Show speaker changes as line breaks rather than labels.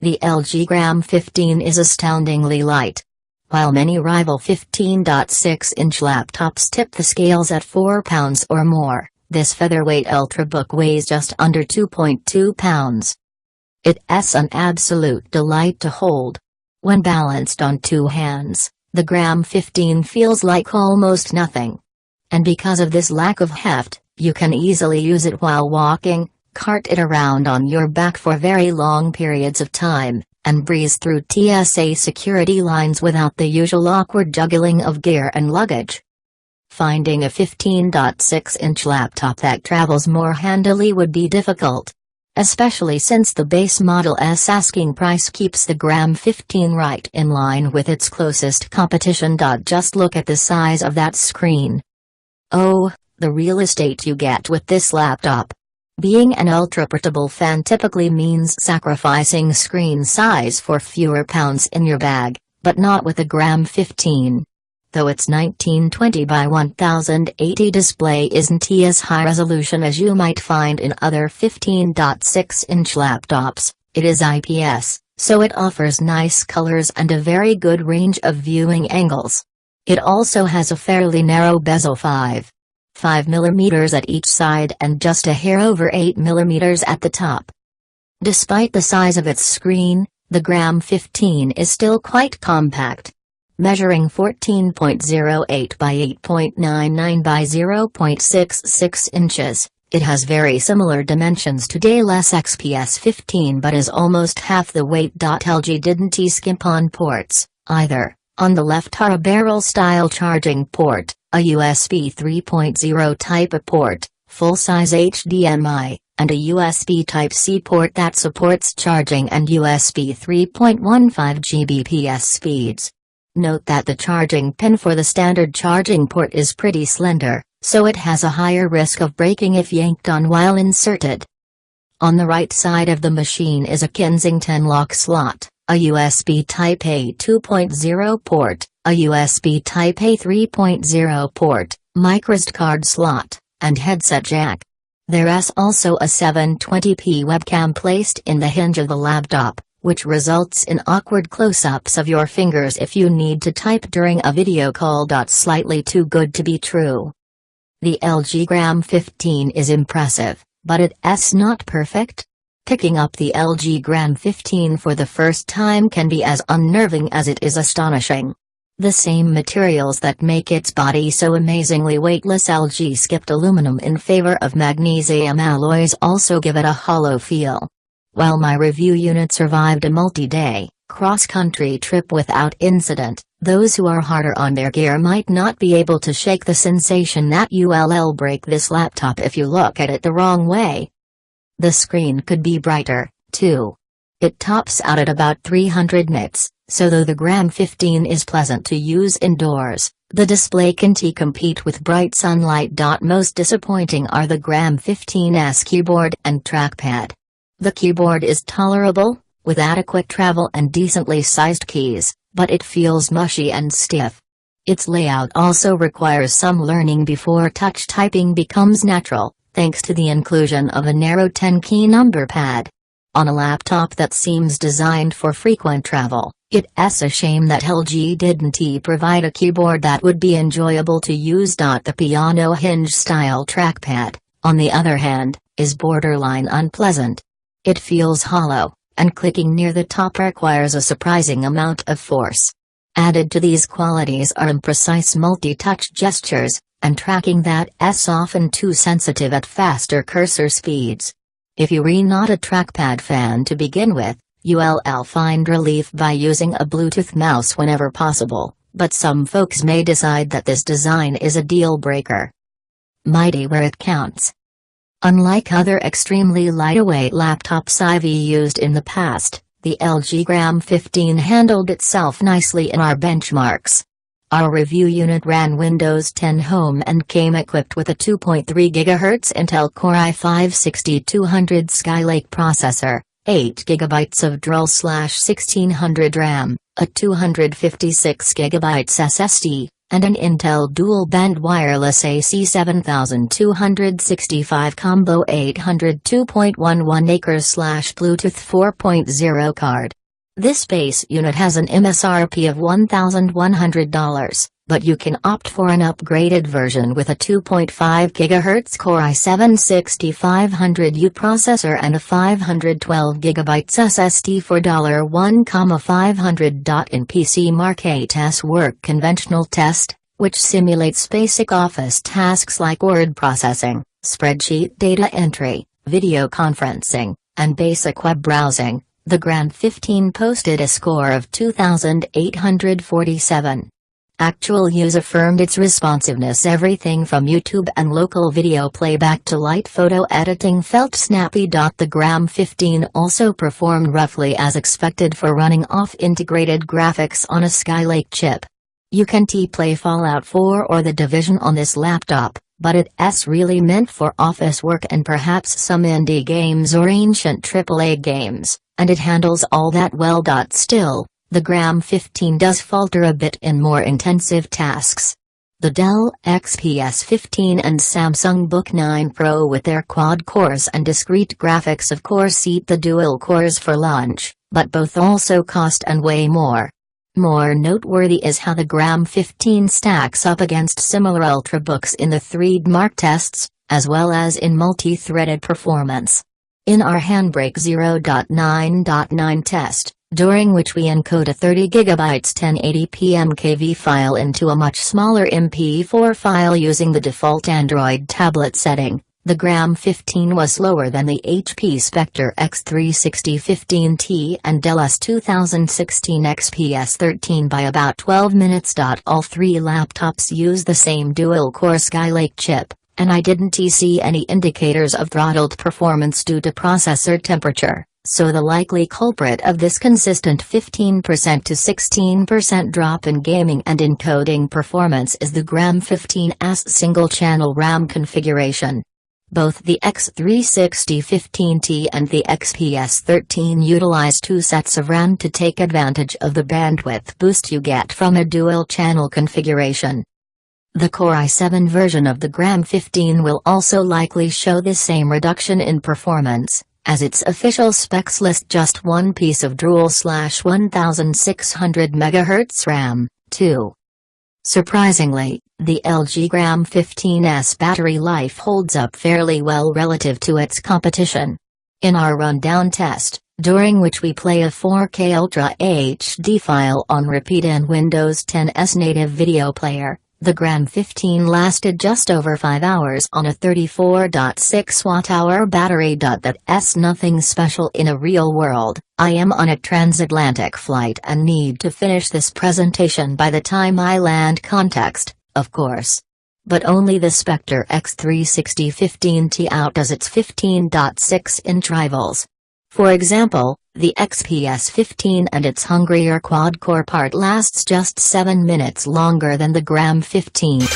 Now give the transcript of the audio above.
The LG Gram 15 is astoundingly light. While many rival 15.6-inch laptops tip the scales at 4 pounds or more, this featherweight ultrabook weighs just under 2.2 pounds. It's an absolute delight to hold. When balanced on two hands, the Gram 15 feels like almost nothing. And because of this lack of heft, you can easily use it while walking, cart it around on your back for very long periods of time, and breeze through TSA security lines without the usual awkward juggling of gear and luggage. Finding a 15.6-inch laptop that travels more handily would be difficult. Especially since the base model's asking price keeps the Gram 15 right in line with its closest competition. Just look at the size of that screen. Oh, the real estate you get with this laptop. Being an ultra-portable fan typically means sacrificing screen size for fewer pounds in your bag, but not with the Gram 15. Though its 1920 by 1080 display isn't as high resolution as you might find in other 15.6-inch laptops, it is IPS, so it offers nice colors and a very good range of viewing angles. It also has a fairly narrow bezel 5 mm at each side and just a hair over 8 mm at the top. Despite the size of its screen, the Gram 15 is still quite compact. Measuring 14.08 by 8.99 by 0.66 inches, it has very similar dimensions to Dell's XPS 15 but is almost half the weight. LG didn't skimp on ports, either. On the left are a barrel-style charging port, a USB 3.0 Type A port, full-size HDMI, and a USB Type-C port that supports charging and USB 3.15 Gbps speeds. Note that the charging pin for the standard charging port is pretty slender, so it has a higher risk of breaking if yanked on while inserted. On the right side of the machine is a Kensington lock slot, a USB Type A 2.0 port, a USB Type A 3.0 port, microSD card slot, and headset jack. There's also a 720p webcam placed in the hinge of the laptop, which results in awkward close-ups of your fingers if you need to type during a video call. Slightly too good to be true. The LG Gram 15 is impressive, but it's not perfect. Picking up the LG Gram 15 for the first time can be as unnerving as it is astonishing. The same materials that make its body so amazingly weightless, LG skipped aluminum in favor of magnesium alloys, also give it a hollow feel. While my review unit survived a multi-day, cross-country trip without incident, those who are harder on their gear might not be able to shake the sensation that you'll break this laptop if you look at it the wrong way. The screen could be brighter, too. It tops out at about 300 nits, so though the Gram 15 is pleasant to use indoors, the display can't compete with bright sunlight. Most disappointing are the Gram 15's keyboard and trackpad. The keyboard is tolerable, with adequate travel and decently sized keys, but it feels mushy and stiff. Its layout also requires some learning before touch typing becomes natural, thanks to the inclusion of a narrow 10-key number pad. On a laptop that seems designed for frequent travel, it's a shame that LG didn't provide a keyboard that would be enjoyable to use. The piano hinge-style trackpad, on the other hand, is borderline unpleasant. It feels hollow, and clicking near the top requires a surprising amount of force. Added to these qualities are imprecise multi-touch gestures, and tracking that's often too sensitive at faster cursor speeds. If you're not a trackpad fan to begin with, you'll find relief by using a Bluetooth mouse whenever possible, but some folks may decide that this design is a deal-breaker. Mighty where it counts. Unlike other extremely lightweight laptops I've used in the past, the LG Gram 15 handled itself nicely in our benchmarks. Our review unit ran Windows 10 Home and came equipped with a 2.3 GHz Intel Core i5-6200 Skylake processor, 8 GB of DRAM/1600 RAM, a 256GB SSD, and an Intel dual-band wireless AC7265 Combo 802.11 acres/Bluetooth 4.0 card. This base unit has an MSRP of $1,100, but you can opt for an upgraded version with a 2.5 GHz Core i7-6500U processor and a 512GB SSD for $1,500. In PC Mark 8's Work Conventional Test, which simulates basic office tasks like word processing, spreadsheet data entry, video conferencing, and basic web browsing, the Gram 15 posted a score of 2,847. Actual use affirmed its responsiveness. Everything from YouTube and local video playback to light photo editing felt snappy. The Gram 15 also performed roughly as expected for running off integrated graphics on a Skylake chip. You can play Fallout 4 or The Division on this laptop, but it's really meant for office work and perhaps some indie games or ancient AAA games, and it handles all that well. Still, the Gram 15 does falter a bit in more intensive tasks. The Dell XPS 15 and Samsung Book 9 Pro with their quad cores and discrete graphics of course eat the dual cores for lunch, but both also cost and weigh more. More noteworthy is how the Gram 15 stacks up against similar ultrabooks in the 3D Mark tests, as well as in multi-threaded performance. In our Handbrake 0.9.9 test, during which we encode a 30GB 1080p MKV file into a much smaller MP4 file using the default Android tablet setting, the Gram 15 was slower than the HP Spectre X360 15T and Dell S2016 XPS 13 by about 12 minutes. All three laptops use the same dual-core Skylake chip, and I didn't see any indicators of throttled performance due to processor temperature, so the likely culprit of this consistent 15% to 16% drop in gaming and encoding performance is the Gram 15's single-channel RAM configuration. Both the X360 15T and the XPS 13 utilize two sets of RAM to take advantage of the bandwidth boost you get from a dual-channel configuration. The Core i7 version of the Gram 15 will also likely show the same reduction in performance, as its official specs list just one piece of dual/1600 MHz RAM, too. Surprisingly, the LG Gram 15's battery life holds up fairly well relative to its competition. In our rundown test, during which we play a 4K Ultra HD file on repeat in Windows 10's native video player, the Gram 15 lasted just over 5 hours on a 34.6 watt-hour battery. That's nothing special in a real world. I am on a transatlantic flight and need to finish this presentation by the time I land. Context, of course. But only the Spectre X360 15T outdoes its 15.6-inch rivals. For example, the XPS 15 and its hungrier quad-core part lasts just 7 minutes longer than the Gram 15.